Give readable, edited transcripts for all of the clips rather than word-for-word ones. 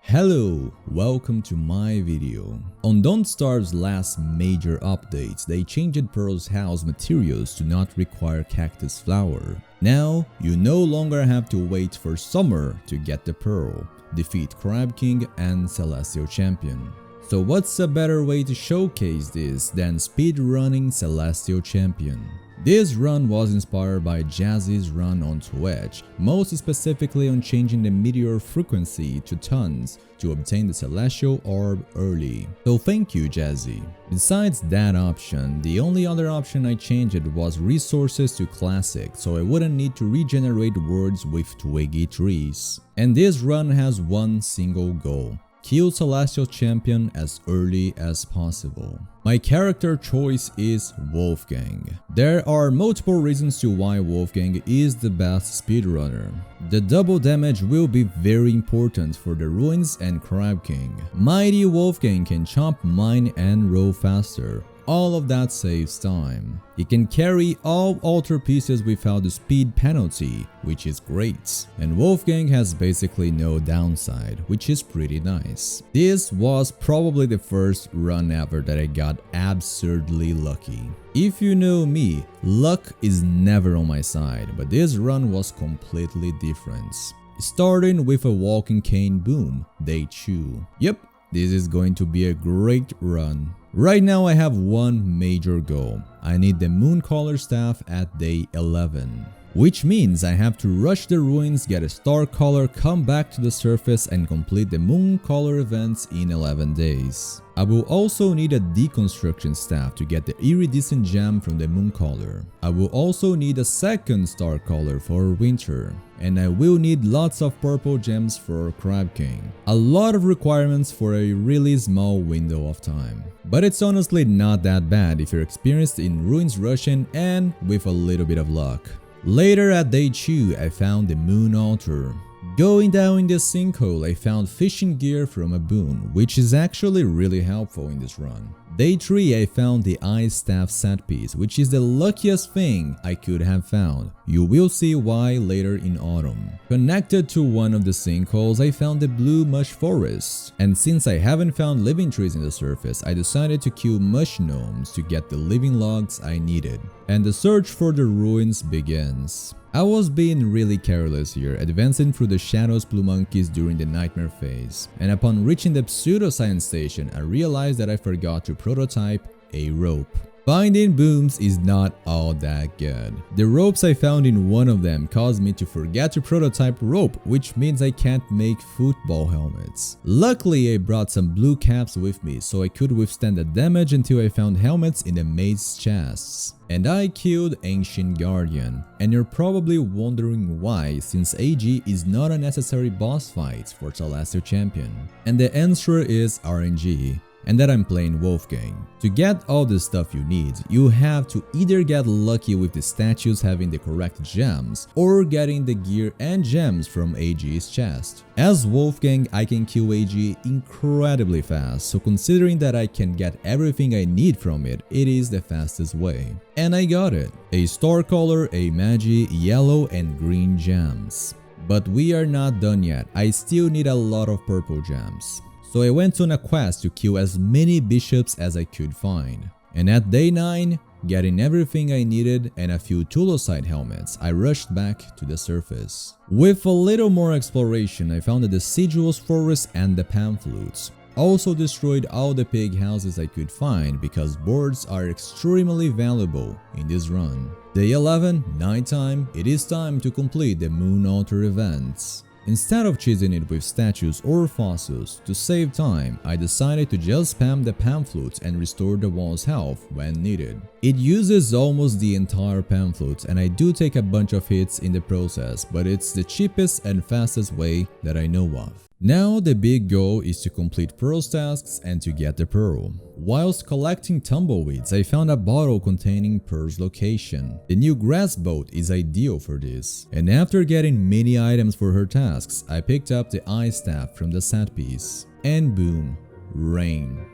Hello, welcome to my video. On Don't Starve's last major updates, they changed Pearl's house materials to not require cactus flower. Now, you no longer have to wait for summer to get the pearl, defeat Crab King and Celestial Champion. So what's a better way to showcase this than speedrunning Celestial Champion? This run was inspired by Jazzy's run on Twitch, most specifically on changing the meteor frequency to tons to obtain the Celestial Orb early. So thank you, Jazzy. Besides that option, the only other option I changed was resources to classic, so I wouldn't need to regenerate words with twiggy trees. And this run has one single goal: kill Celestial Champion as early as possible. My character choice is Wolfgang. There are multiple reasons to why Wolfgang is the best speedrunner. The double damage will be very important for the Ruins and Crab King. Mighty Wolfgang can chomp mine and roll faster. All of that saves time. He can carry all altar pieces without the speed penalty, which is great. And Wolfgang has basically no downside, which is pretty nice. This was probably the first run ever that I got absurdly lucky. If you know me, luck is never on my side, but this run was completely different. Starting with a walking cane boom, day 2. Yep, this is going to be a great run. Right now I have one major goal. I need the Moon Collar Staff at day 11. Which means I have to rush the ruins, get a star collar, come back to the surface and complete the Moon Collar events in 11 days. I will also need a deconstruction staff to get the iridescent gem from the Moon Collar. I will also need a second star collar for winter. And I will need lots of purple gems for Crab King. A lot of requirements for a really small window of time. But it's honestly not that bad if you're experienced in ruins rushing and with a little bit of luck. Later at day 2, I found the Moon Altar. Going down in the sinkhole, I found fishing gear from a boon, which is actually really helpful in this run. Day 3, I found the Ice Staff set piece, which is the luckiest thing I could have found. You will see why later in autumn. Connected to one of the sinkholes, I found the Blue Mush Forest. And since I haven't found living trees in the surface, I decided to kill mush gnomes to get the living logs I needed. And the search for the ruins begins. I was being really careless here, advancing through the Shadows Blue Monkeys during the nightmare phase, and upon reaching the pseudoscience station, I realized that I forgot to prototype a rope. Finding booms is not all that good. The ropes I found in one of them caused me to forget to prototype rope, which means I can't make football helmets. Luckily, I brought some blue caps with me so I could withstand the damage until I found helmets in the maze chests. And I killed Ancient Guardian. And you're probably wondering why, since AG is not a necessary boss fight for Celestial Champion. And the answer is RNG. And that I'm playing Wolfgang. To get all the stuff you need, you have to either get lucky with the statues having the correct gems, or getting the gear and gems from AG's chest. As Wolfgang, I can kill AG incredibly fast, so considering that I can get everything I need from it, it is the fastest way. And I got it. A star collar, a magi, yellow and green gems. But we are not done yet, I still need a lot of purple gems. So I went on a quest to kill as many bishops as I could find. And at day 9, getting everything I needed and a few Tulosite helmets, I rushed back to the surface. With a little more exploration, I found the deciduous forest and the pamphlets. Also destroyed all the pig houses I could find because boards are extremely valuable in this run. Day 11, nighttime, it is time to complete the Moon Altar events. Instead of cheesing it with statues or fossils, to save time, I decided to just spam the pamphlet and restore the wall's health when needed. It uses almost the entire pamphlet and I do take a bunch of hits in the process, but it's the cheapest and fastest way that I know of. Now the big goal is to complete Pearl's tasks and to get the Pearl. Whilst collecting tumbleweeds, I found a bottle containing Pearl's location. The new grass boat is ideal for this. And after getting many items for her tasks, I picked up the ice staff from the set piece. And boom, rain.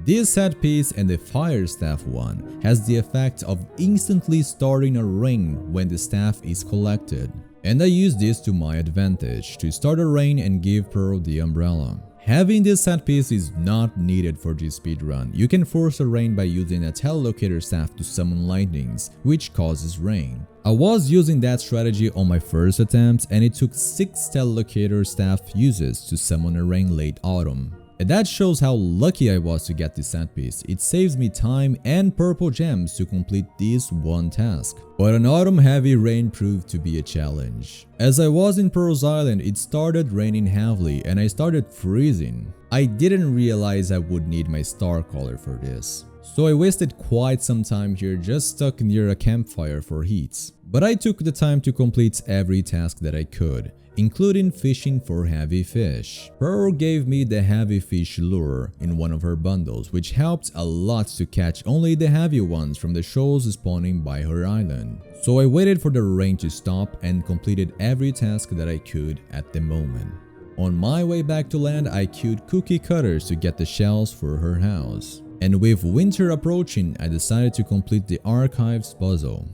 This set piece and the fire staff one has the effect of instantly starting a rain when the staff is collected. and I used this to my advantage to start a rain and give Pearl the umbrella. Having this set piece is not needed for this speedrun. You can force a rain by using a telelocator staff to summon lightnings, which causes rain. I was using that strategy on my first attempt, and it took 6 telelocator staff uses to summon a rain late autumn. And that shows how lucky I was to get this set piece. It saves me time and purple gems to complete this one task. But an autumn heavy rain proved to be a challenge. As I was in Pearl's Island, it started raining heavily and I started freezing. I didn't realize I would need my star color for this. So I wasted quite some time here just stuck near a campfire for heat. But I took the time to complete every task that I could, including fishing for heavy fish. Pearl gave me the heavy fish lure in one of her bundles, which helped a lot to catch only the heavy ones from the shoals spawning by her island. So I waited for the rain to stop and completed every task that I could at the moment. On my way back to land, I queued cookie cutters to get the shells for her house. And with winter approaching, I decided to complete the archives puzzle.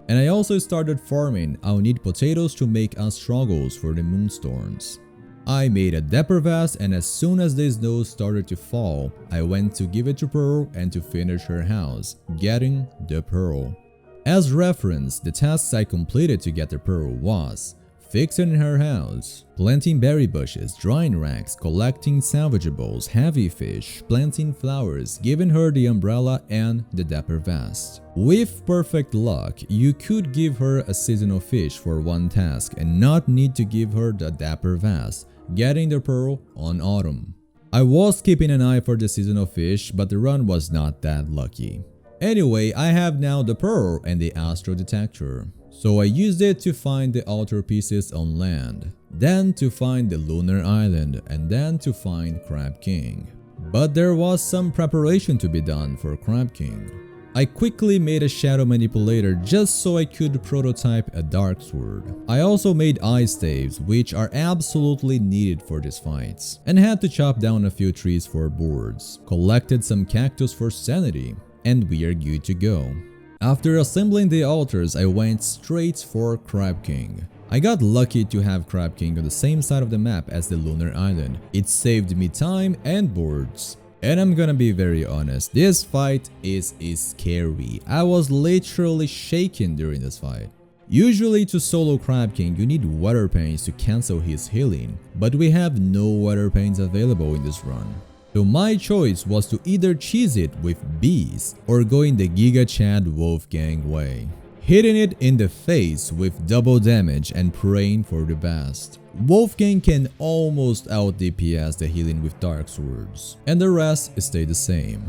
And I also started farming. I'll need potatoes to make us struggles for the Moonstorms. I made a dapper vase, and as soon as the snow started to fall, I went to give it to Pearl and to finish her house, getting the Pearl. As reference, the tasks I completed to get the Pearl was fixing her house, planting berry bushes, drying racks, collecting salvageables, heavy fish, planting flowers, giving her the umbrella and the dapper vest. With perfect luck, you could give her a seasonal fish for one task and not need to give her the dapper vest, getting the Pearl on autumn. I was keeping an eye for the seasonal fish, but the run was not that lucky. Anyway, I have now the Pearl and the astro detector. So I used it to find the altar pieces on land, then to find the lunar island, and then to find Crab King. But there was some preparation to be done for Crab King. I quickly made a shadow manipulator just so I could prototype a dark sword. I also made ice staves, which are absolutely needed for these fights, and had to chop down a few trees for boards, collected some cactus for sanity, and we are good to go. After assembling the altars, I went straight for Crab King. I got lucky to have Crab King on the same side of the map as the lunar island. It saved me time and boards. And I'm gonna be very honest, this fight is scary. I was literally shaking during this fight. Usually to solo Crab King, you need water pains to cancel his healing, but we have no water pains available in this run. So my choice was to either cheese it with bees or going the Giga Chad Wolfgang way, hitting it in the face with double damage and praying for the best. Wolfgang can almost out DPS the healing with dark swords, and the rest stay the same.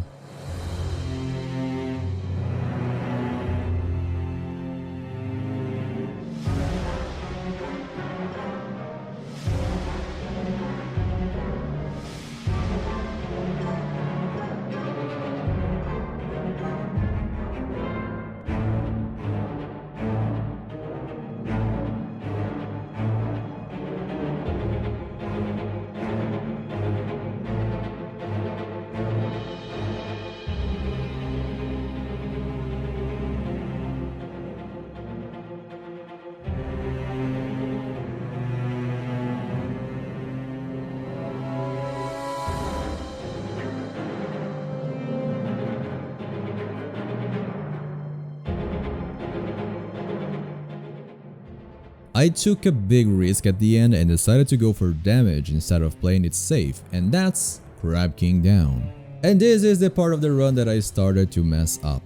I took a big risk at the end and decided to go for damage instead of playing it safe, and that's Crab King down. And this is the part of the run that I started to mess up.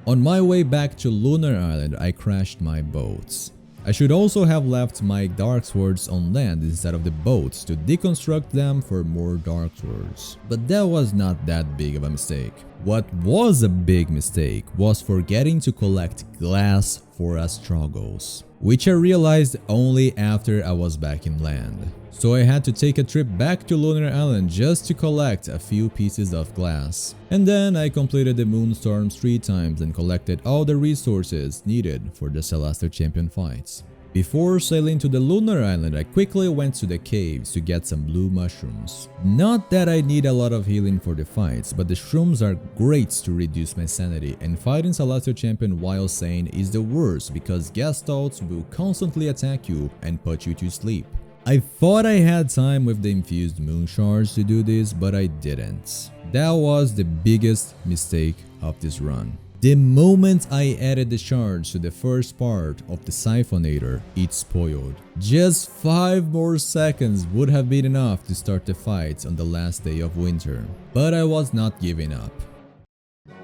On my way back to Lunar Island, I crashed my boats. I should also have left my dark swords on land instead of the boats to deconstruct them for more dark swords. But that was not that big of a mistake. What was a big mistake was forgetting to collect glass for struggles, which I realized only after I was back in land. So I had to take a trip back to Lunar Island just to collect a few pieces of glass. And then I completed the Moonstorms 3 times and collected all the resources needed for the Celestial Champion fights. Before sailing to the lunar island, I quickly went to the caves to get some blue mushrooms. Not that I need a lot of healing for the fights, but the shrooms are great to reduce my sanity, and fighting Celestial Champion while sane is the worst because Gestalt will constantly attack you and put you to sleep. I thought I had time with the infused moon shards to do this, but I didn't. That was the biggest mistake of this run. The moment I added the shards to the first part of the Siphonator, it spoiled. Just 5 more seconds would have been enough to start the fight on the last day of winter. But I was not giving up.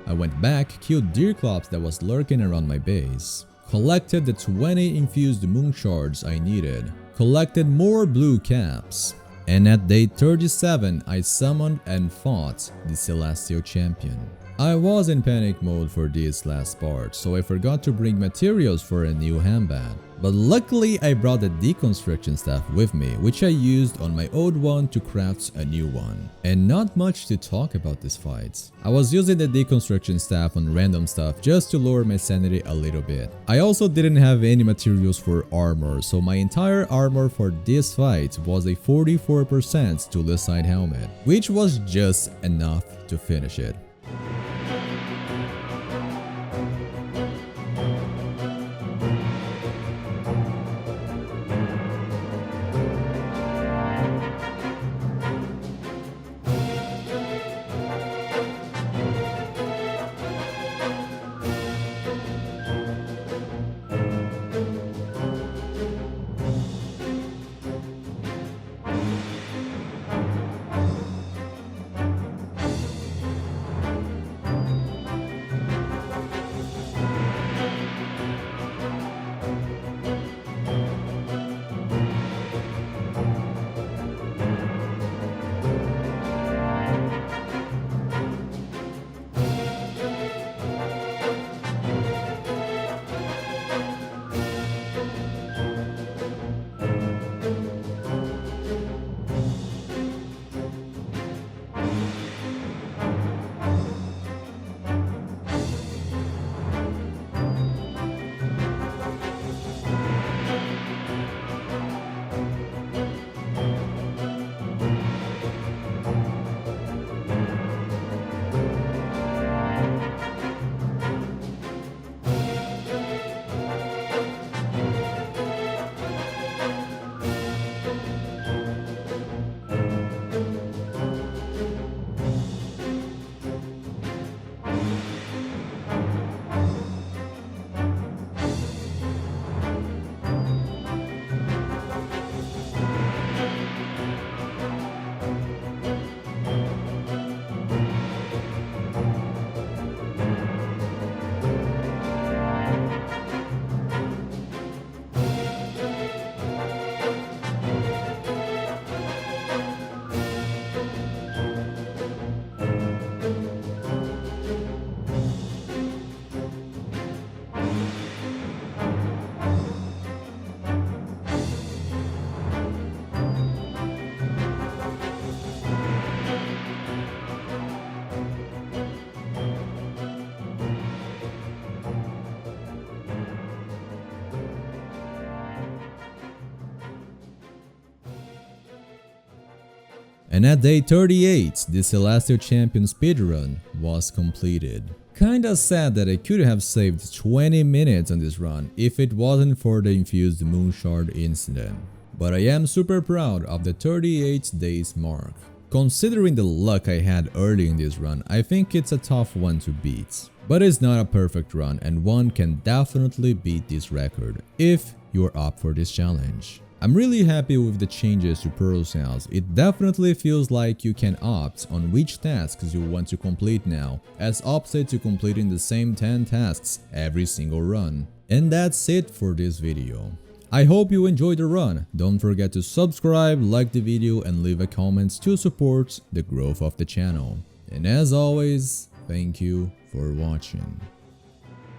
I went back, killed Deerclops that was lurking around my base, collected the 20 infused moon shards I needed, collected more blue caps, and at day 37 I summoned and fought the Celestial Champion. I was in panic mode for this last part, so I forgot to bring materials for a new handbag. But luckily I brought the deconstruction staff with me, which I used on my old one to craft a new one. And not much to talk about this fight. I was using the deconstruction staff on random stuff just to lower my sanity a little bit. I also didn't have any materials for armor, so my entire armor for this fight was a 44% Tuliside helmet, which was just enough to finish it. And at day 38, the Celestial Champion speedrun was completed. Kinda sad that I could have saved 20 minutes on this run if it wasn't for the infused Moonshard incident. But I am super proud of the 38 days mark. Considering the luck I had early in this run, I think it's a tough one to beat. But it's not a perfect run and one can definitely beat this record if you're up for this challenge. I'm really happy with the changes to Pearl's House. It definitely feels like you can opt on which tasks you want to complete now, as opposed to completing the same 10 tasks every single run. And that's it for this video. I hope you enjoyed the run. Don't forget to subscribe, like the video and leave a comment to support the growth of the channel. And as always, thank you for watching.